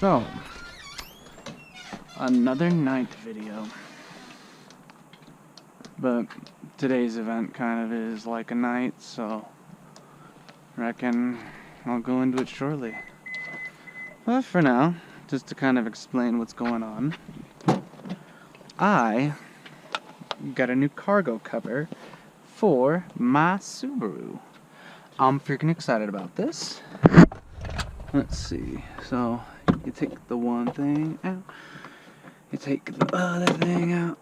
So, another night video. But today's event kind of is like a night, so reckon I'll go into it shortly. But for now, just to kind of explain what's going on, I got a new cargo cover for my Subaru. I'm freaking excited about this. Let's see. So, you take the one thing out, you take the other thing out.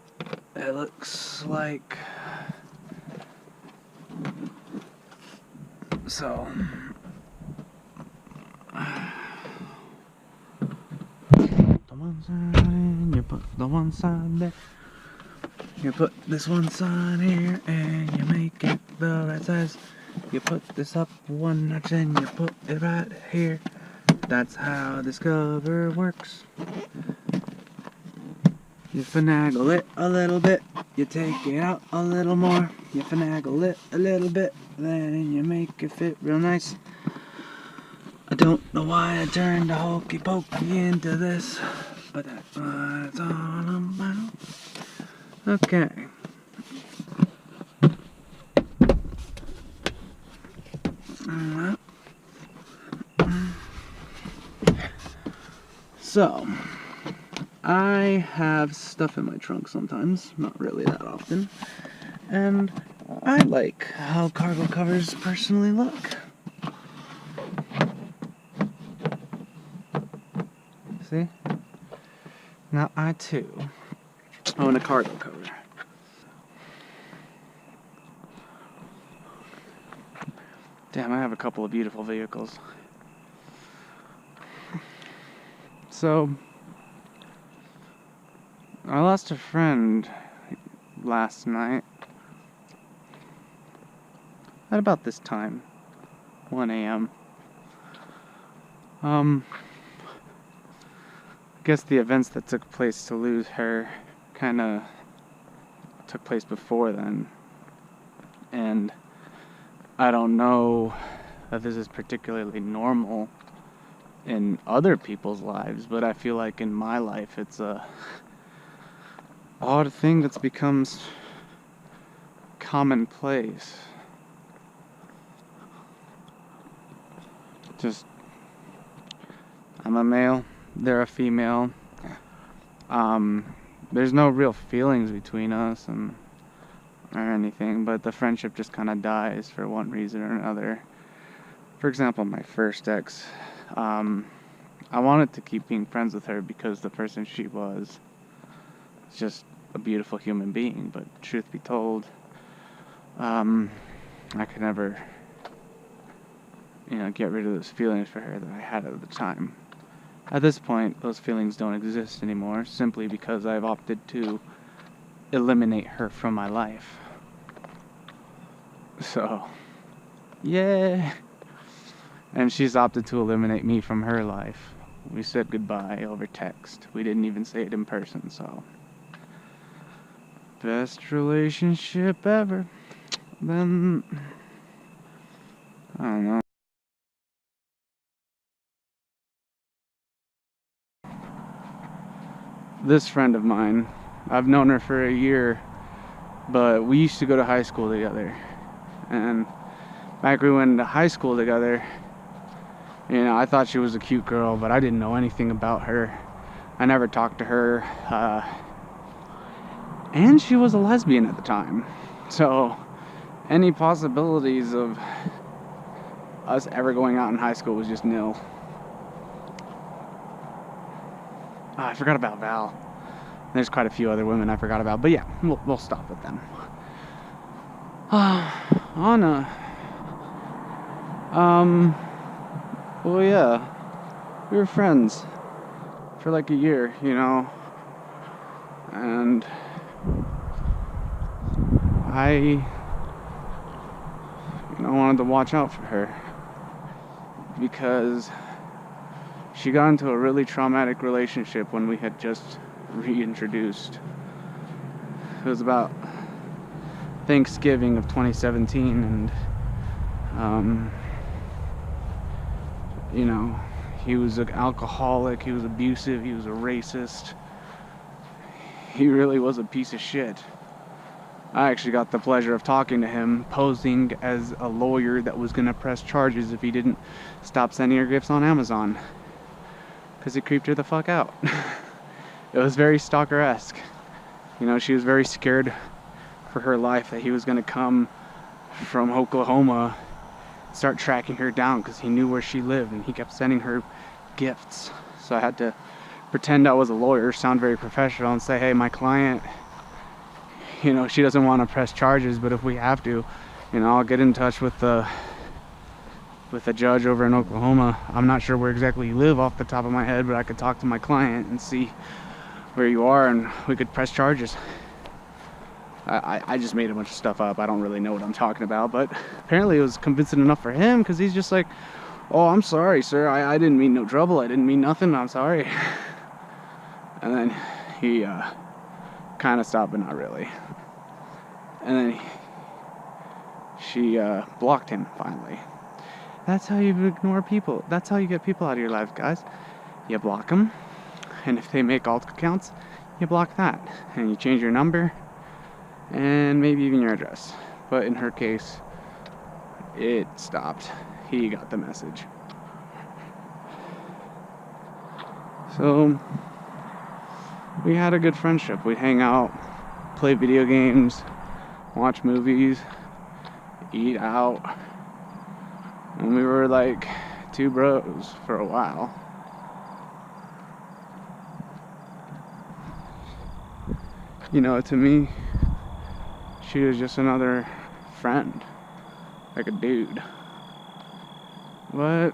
It looks like so. The one side in, you put the one side there. You put this one side here and you make it the right size. You put this up one notch and you put it right here. That's how this cover works. You finagle it a little bit, you take it out a little more, you finagle it a little bit, then you make it fit real nice. I don't know why I turned a hokey pokey into this, but that's what it's all about. Okay. So, I have stuff in my trunk sometimes, not really that often, and I like how cargo covers personally look. See? Now I too own a cargo cover. Damn, I have a couple of beautiful vehicles. So, I lost a friend last night at about this time, 1 a.m. I guess the events that took place to lose her kind of took place before then, and I don't know if this is particularly normal in other people's lives, but I feel like in my life it's a odd thing that's becomes commonplace. Just, I'm a male, they're a female. There's no real feelings between us or anything, but the friendship just kind of dies for one reason or another. For example, my first ex, I wanted to keep being friends with her because the person she was just a beautiful human being, but truth be told, I could never, get rid of those feelings for her that I had at the time. At this point, those feelings don't exist anymore, simply because I've opted to eliminate her from my life. So, yeah. And she's opted to eliminate me from her life. We said goodbye over text. We didn't even say it in person, so. Best relationship ever. Then, I don't know. This friend of mine, I've known her for a year, but we used to go to high school together. And back when we went to high school together, I thought she was a cute girl, but I didn't know anything about her. I never talked to her. And she was a lesbian at the time. So, any possibilities of us ever going out in high school was just nil. I forgot about Val. There's quite a few other women I forgot about, but yeah, we'll stop with them. Ahna. Well, yeah, we were friends for like a year, and I, wanted to watch out for her because she got into a really traumatic relationship when we had just reintroduced. It was about Thanksgiving of 2017, and He was an alcoholic, he was abusive, he was a racist. He really was a piece of shit. I actually got the pleasure of talking to him, posing as a lawyer that was gonna press charges if he didn't stop sending her gifts on Amazon. Because he creeped her the fuck out. It was very stalker-esque. You know, she was very scared for her life that he was gonna come from Oklahoma, start tracking her down because he knew where she lived and he kept sending her gifts. So I had to pretend I was a lawyer, sound very professional, and say, hey, my client, you know, she doesn't want to press charges, but if we have to, you know, I'll get in touch with the judge over in Oklahoma. I'm not sure where exactly you live off the top of my head, but I could talk to my client and see where you are and we could press charges. I just made a bunch of stuff up. I don't really know what I'm talking about, but apparently it was convincing enough for him because he's just like, oh, I'm sorry, sir. I didn't mean no trouble. I didn't mean nothing. I'm sorry. And then he kind of stopped, but not really. And then she blocked him finally. That's how you ignore people. That's how you get people out of your life, guys. You block them, and if they make alt accounts, you block that, and you change your number, and maybe even your address. But in her case, it stopped. He got the message. So we had a good friendship. We'd hang out, play video games, watch movies, eat out, and we were like two bros for a while. You know, to me, she was just another friend, like a dude. But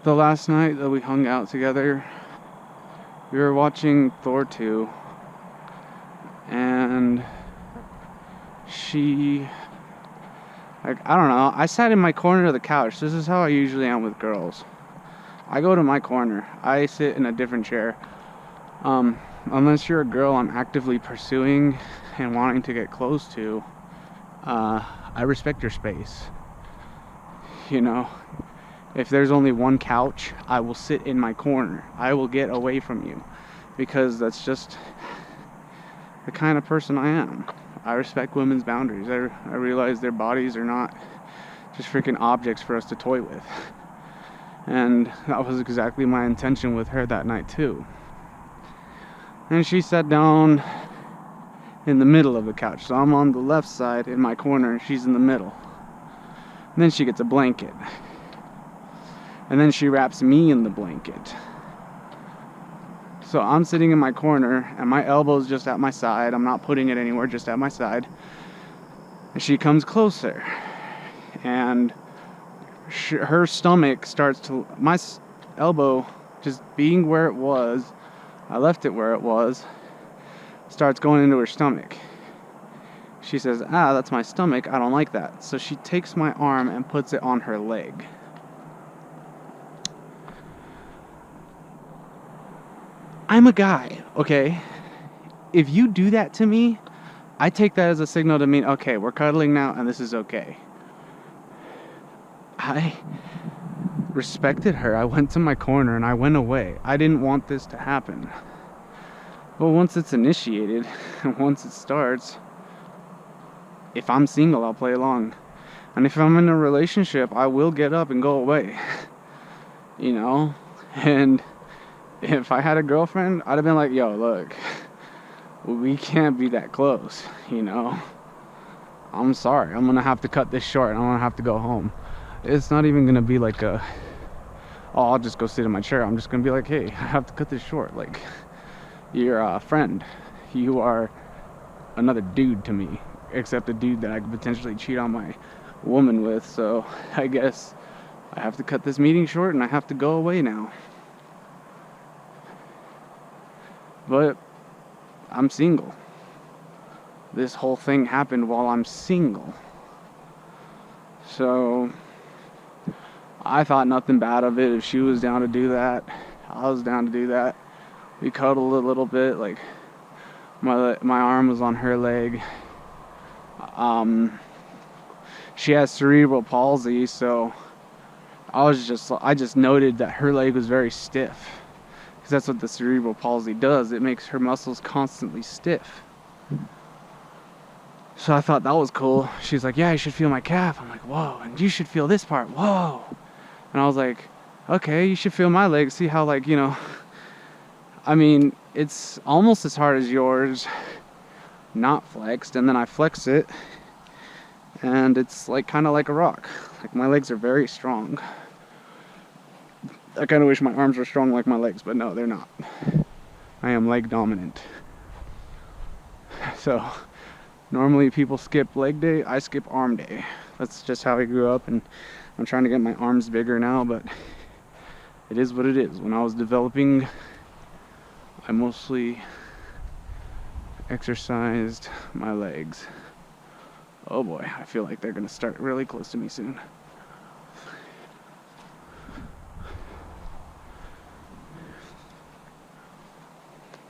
the last night that we hung out together, we were watching Thor 2, and she, like, I don't know, I sat in my corner of the couch. This is how I usually am with girls. I go to my corner. I sit in a different chair. Unless you're a girl I'm actively pursuing and wanting to get close to, I respect your space. You know, if there's only one couch, I will sit in my corner. I will get away from you because that's just the kind of person I am. I respect women's boundaries. I realize their bodies are not just freaking objects for us to toy with. And that was exactly my intention with her that night too. And she sat down in the middle of the couch. So I'm on the left side in my corner, and she's in the middle. And then she gets a blanket. And then she wraps me in the blanket. So I'm sitting in my corner, and my elbow's just at my side. I'm not putting it anywhere, just at my side. And she comes closer. And her stomach starts to... My elbow, just being where it was, I left it where it was, starts going into her stomach. She says, that's my stomach. I don't like that. So she takes my arm and puts it on her leg. I'm a guy, okay? If you do that to me, I take that as a signal to mean, okay, we're cuddling now and this is okay. I respected her. I went to my corner and I went away. I didn't want this to happen. But once it's initiated, and once it starts, if I'm single, I'll play along. And if I'm in a relationship, I will get up and go away. You know? And if I had a girlfriend, I'd have been like, yo, look, we can't be that close, you know? I'm sorry. I'm gonna have to cut this short. I'm gonna have to go home. It's not even gonna be like a, oh, I'll just go sit in my chair. I'm just gonna be like, hey, I have to cut this short. Like, you're a friend. You are another dude to me, except a dude that I could potentially cheat on my woman with. So I guess I have to cut this meeting short and I have to go away now. But I'm single. This whole thing happened while I'm single. So I thought nothing bad of it. If she was down to do that, I was down to do that. We cuddled a little bit, like my arm was on her leg. She has cerebral palsy, so I just noted that her leg was very stiff. Because that's what the cerebral palsy does. It makes her muscles constantly stiff. So I thought that was cool. She's like, yeah, you should feel my calf. I'm like, whoa, and you should feel this part, whoa. And I was like, okay, you should feel my leg. See how, like, you know, I mean, it's almost as hard as yours, not flexed. And then I flex it, and it's like kind of like a rock. Like, my legs are very strong. I kind of wish my arms were strong like my legs, but no, they're not. I am leg dominant. So normally people skip leg day, I skip arm day. That's just how I grew up, and I'm trying to get my arms bigger now, but it is what it is. When I was developing, I mostly exercised my legs. Oh boy, I feel like they're gonna start really close to me soon.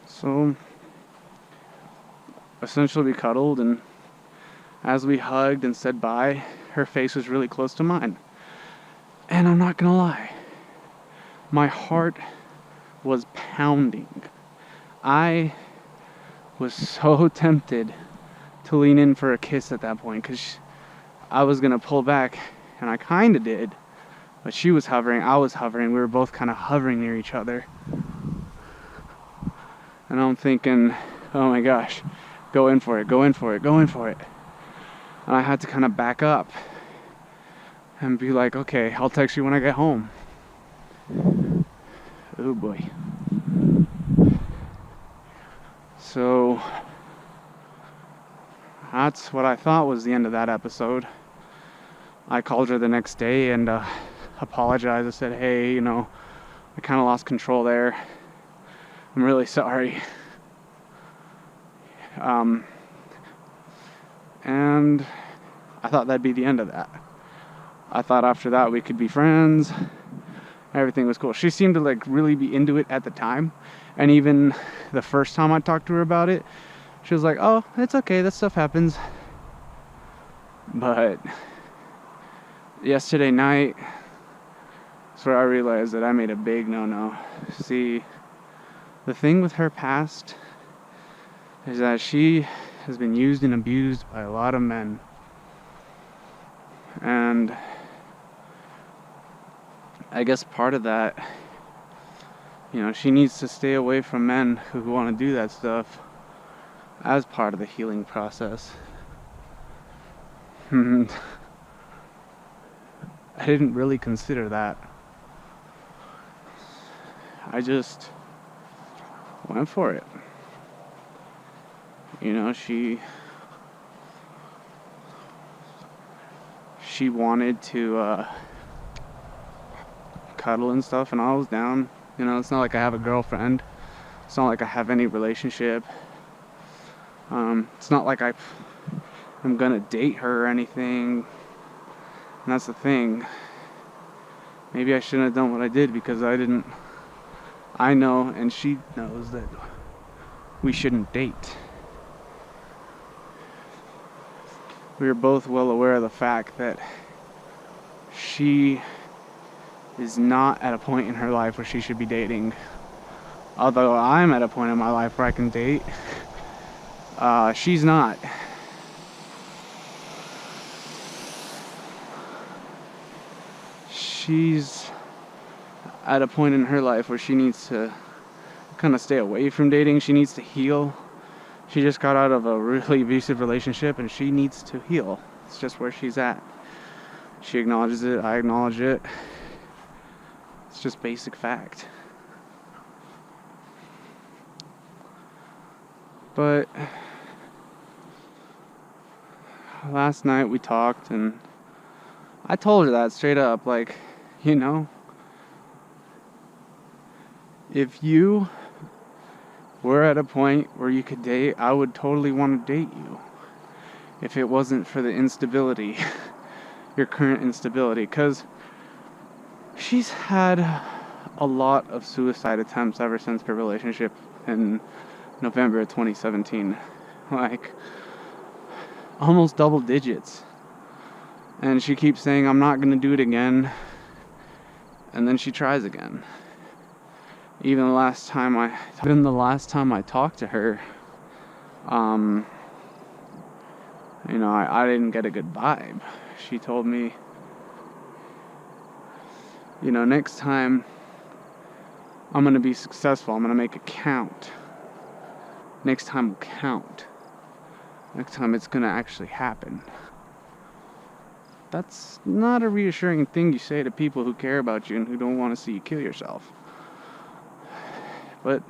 So essentially we cuddled, and as we hugged and said bye, her face was really close to mine. And I'm not gonna lie, my heart was pounding. I was so tempted to lean in for a kiss at that point, because I was gonna pull back, and I kinda did, but she was hovering, I was hovering, we were both kind of hovering near each other. And I'm thinking, oh my gosh, go in for it, go in for it, go in for it. And I had to kind of back up and be like, okay, I'll text you when I get home. Oh boy. So that's what I thought was the end of that episode. I called her the next day and apologized. I said, hey, you know, I kind of lost control there. I'm really sorry. And I thought that'd be the end of that. I thought after that we could be friends. Everything was cool. She seemed to like really be into it at the time. And even the first time I talked to her about it, she was like, oh, it's okay, that stuff happens. But yesterday night, that's where I realized that I made a big no-no. See, the thing with her past is that she has been used and abused by a lot of men. And I guess part of that, you know, she needs to stay away from men who want to do that stuff as part of the healing process. And I didn't really consider that. I just went for it. You know, she wanted to cuddle and stuff, and I was down. You know, it's not like I have a girlfriend. It's not like I have any relationship. It's not like I'm gonna date her or anything. And that's the thing. Maybe I shouldn't have done what I did, because I know, and she knows, that we shouldn't date. We are both well aware of the fact that she is not at a point in her life where she should be dating. Although I'm at a point in my life where I can date, she's not. She's at a point in her life where she needs to kind of stay away from dating. She needs to heal. She just got out of a really abusive relationship, and she needs to heal. It's just where she's at. She acknowledges it, I acknowledge it. It's just basic fact. But last night we talked, and I told her that straight up, like, you know, if you were at a point where you could date, I would totally want to date you. If it wasn't for the instability, your current instability. Because she's had a lot of suicide attempts ever since her relationship in November of 2017. Like, almost double digits. And she keeps saying, I'm not going to do it again. and then she tries again. Even the last time I talked to her, I didn't get a good vibe. She told me, next time I'm gonna be successful. I'm gonna make it count. Next time will count. Next time it's gonna actually happen. That's not a reassuring thing you say to people who care about you and who don't want to see you kill yourself. But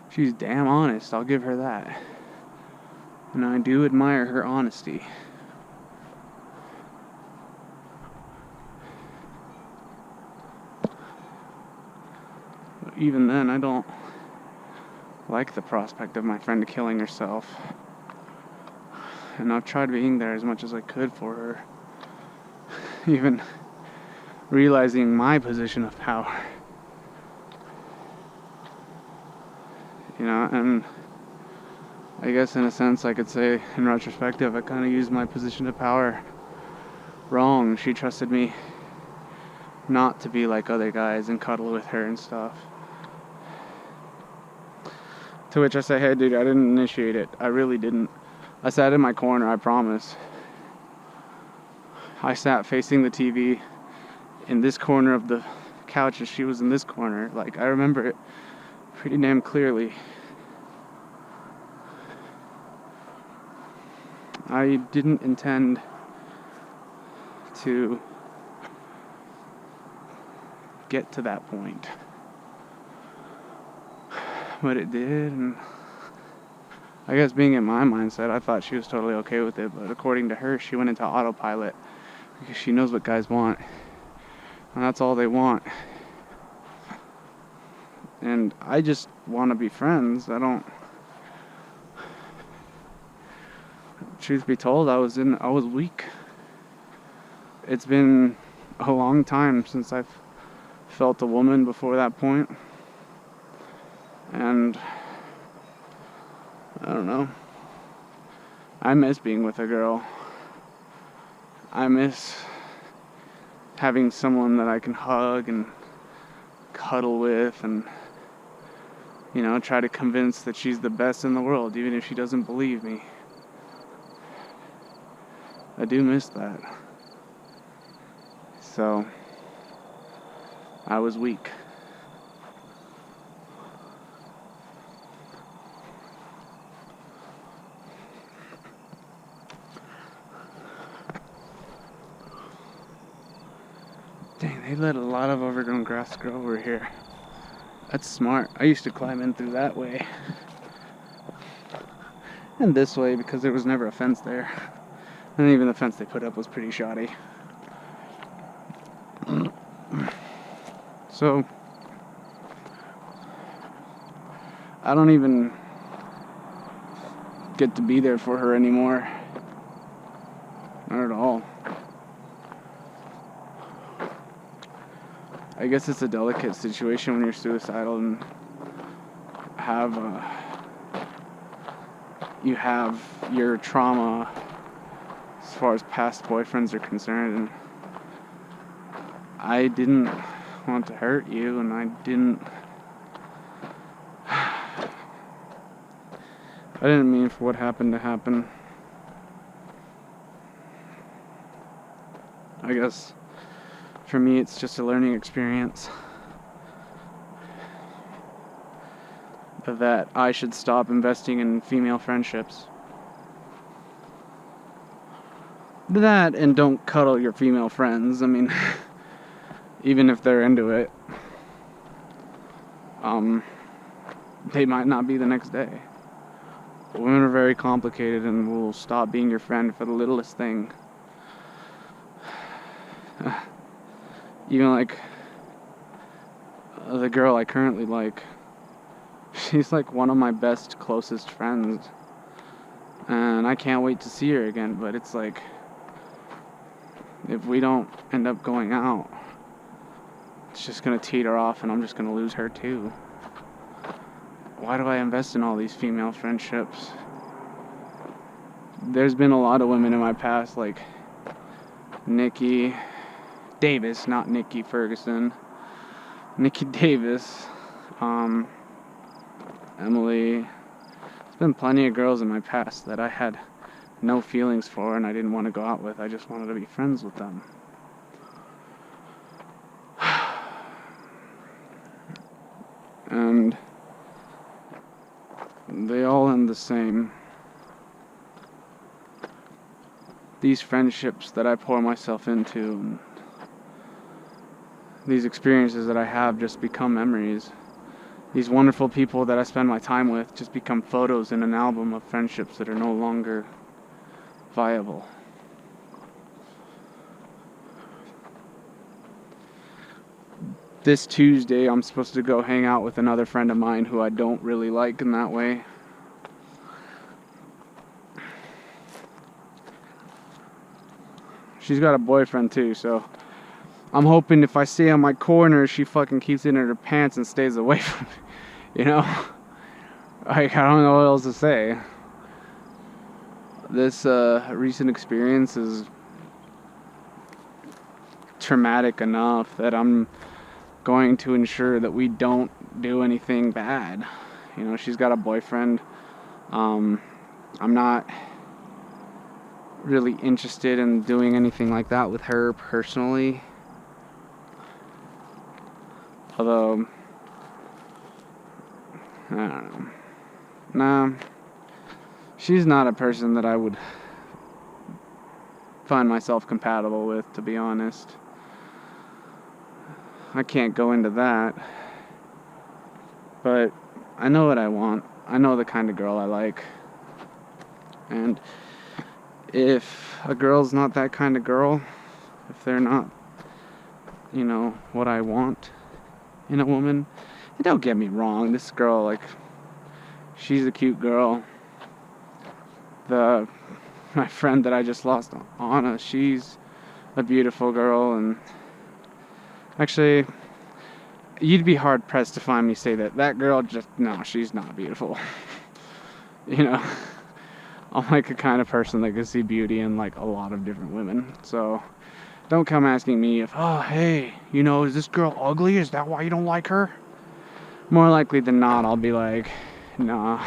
she's damn honest, I'll give her that. And I do admire her honesty. But even then, I don't like the prospect of my friend killing herself. And I've tried being there as much as I could for her. Even realizing my position of power. And I guess in a sense I could say, in retrospective, I kind of used my position of power wrong. She trusted me not to be like other guys and cuddle with her and stuff. To which I say, hey dude, I didn't initiate it. I really didn't. I sat in my corner, I promise. I sat facing the TV in this corner of the couch and she was in this corner. Like, I remember it pretty damn clearly. I didn't intend to get to that point. But it did, and I guess being in my mindset, I thought she was totally okay with it, but according to her, she went into autopilot because she knows what guys want, and that's all they want. And I just want to be friends. Truth be told, I was weak. It's been a long time since I've felt a woman before that point. And I don't know. I miss being with a girl. I miss having someone that I can hug and cuddle with and, try to convince that she's the best in the world, even if she doesn't believe me. I do miss that. So, I was weak. Dang, they let a lot of overgrown grass grow over here. That's smart. I used to climb in through that way. And this way because there was never a fence there. And even the fence they put up was pretty shoddy. So, I don't even get to be there for her anymore. Not at all. I guess it's a delicate situation when you're suicidal and you have your trauma as far as past boyfriends are concerned, and I didn't want to hurt you, and I didn't mean for what happened to happen. I guess for me it's just a learning experience that I should stop investing in female friendships. That, and don't cuddle your female friends. I mean, even if they're into it, they might not be the next day. Women are very complicated and will stop being your friend for the littlest thing. Even like the girl I currently like, she's like one of my best, closest friends. And I can't wait to see her again, but it's like, if we don't end up going out, it's just gonna teeter off and I'm just gonna lose her too. Why do I invest in all these female friendships? There's been a lot of women in my past, like Nikki, Davis, not Nikki Ferguson. Nikki Davis, Emily. There's been plenty of girls in my past that I had no feelings for and I didn't want to go out with. I just wanted to be friends with them. And they all end the same. These friendships that I pour myself into, and these experiences that I have just become memories. These wonderful people that I spend my time with just become photos in an album of friendships that are no longer viable. This Tuesday, I'm supposed to go hang out with another friend of mine who I don't really like in that way. She's got a boyfriend too, so I'm hoping if I stay on my corner, she fucking keeps it in her pants and stays away from me. You know? Like, I don't know what else to say. This recent experience is traumatic enough that I'm going to ensure that we don't do anything bad. You know, she's got a boyfriend. I'm not really interested in doing anything like that with her personally. Although, I don't know. Nah, she's not a person that I would find myself compatible with, to be honest. I can't go into that. But I know what I want. I know the kind of girl I like. And if a girl's not that kind of girl, if they're not, you know, what I want in a woman, and don't get me wrong, this girl, like, she's a cute girl. My friend that I just lost, Ahna, she's a beautiful girl, and actually, you'd be hard pressed to find me say that girl just, no, she's not beautiful. You know, I'm like a kind of person that can see beauty in like a lot of different women. So don't come asking me if, oh, hey, you know, is this girl ugly? Is that why you don't like her? More likely than not, I'll be like, nah.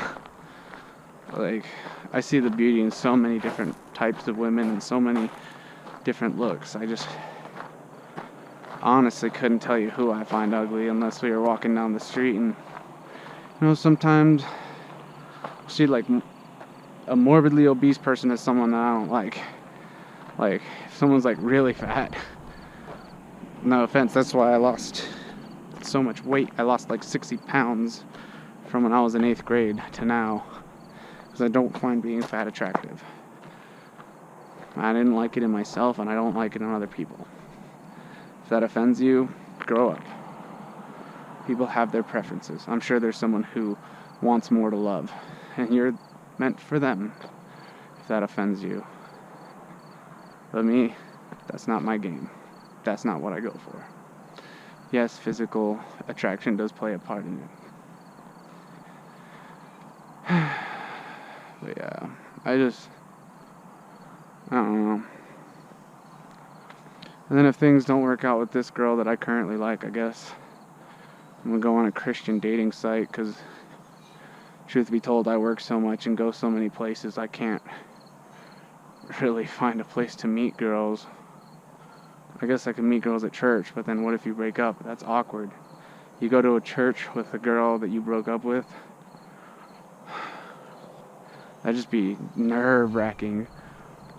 Like, I see the beauty in so many different types of women and so many different looks. I just honestly couldn't tell you who I find ugly unless we were walking down the street, and you know, sometimes I'll see like a morbidly obese person as someone that I don't like. Like, if someone's like really fat, no offense, that's why I lost so much weight. I lost like 60 pounds from when I was in 8th grade to now, because I don't find being fat attractive. I didn't like it in myself, and I don't like it in other people. If that offends you, grow up. People have their preferences. I'm sure there's someone who wants more to love, and you're meant for them, if that offends you. But me, that's not my game. That's not what I go for. Yes, physical attraction does play a part in it. But yeah, I don't know. And then if things don't work out with this girl that I currently like, I guess I'm gonna go on a Christian dating site, because truth be told, I work so much and go so many places, I can't really find a place to meet girls. I guess I can meet girls at church, but then what if you break up? That's awkward. You go to a church with a girl that you broke up with, that'd just be nerve-wracking.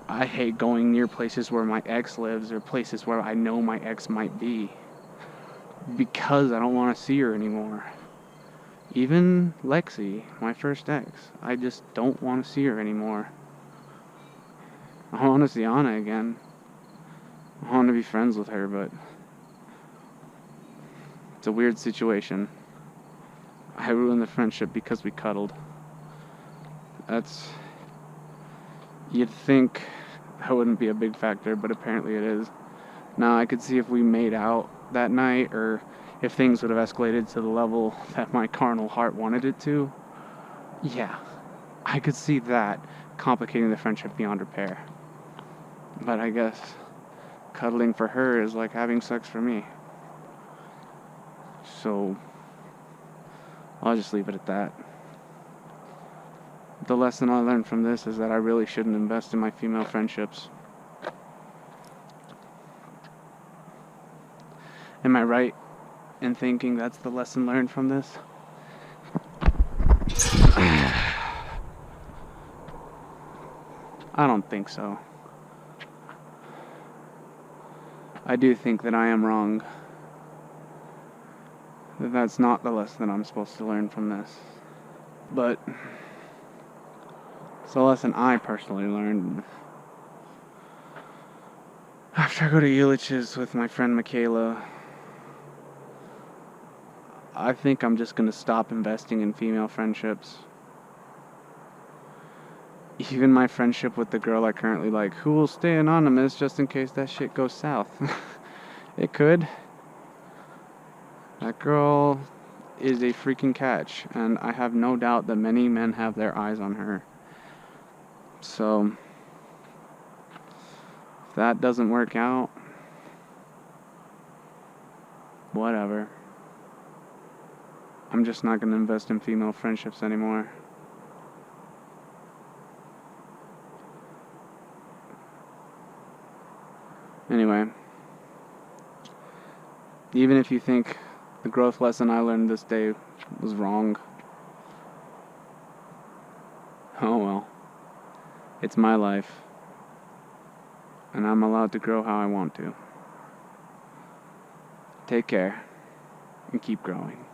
I hate going near places where my ex lives, or places where I know my ex might be, because I don't want to see her anymore. Even Lexi, my first ex, I just don't want to see her anymore. I want to see Ahna again. I want to be friends with her, but it's a weird situation. I ruined the friendship because we cuddled. You'd think that wouldn't be a big factor, but apparently it is. Now, I could see if we made out that night, or if things would have escalated to the level that my carnal heart wanted it to. Yeah, I could see that complicating the friendship beyond repair. But I guess cuddling for her is like having sex for me. So, I'll just leave it at that. The lesson I learned from this is that I really shouldn't invest in my female friendships. Am I right in thinking that's the lesson learned from this? I don't think so. I do think that I am wrong. That that's not the lesson I'm supposed to learn from this. But it's a lesson I personally learned after I go to Ulich's with my friend Michaela. I think I'm just gonna stop investing in female friendships. Even my friendship with the girl I currently like, who will stay anonymous just in case that shit goes south. It could. That girl is a freaking catch, and I have no doubt that many men have their eyes on her. So, if that doesn't work out, whatever. I'm just not going to invest in female friendships anymore. Anyway, even if you think the growth lesson I learned this day was wrong, oh well. It's my life, and I'm allowed to grow how I want to. Take care, and keep growing.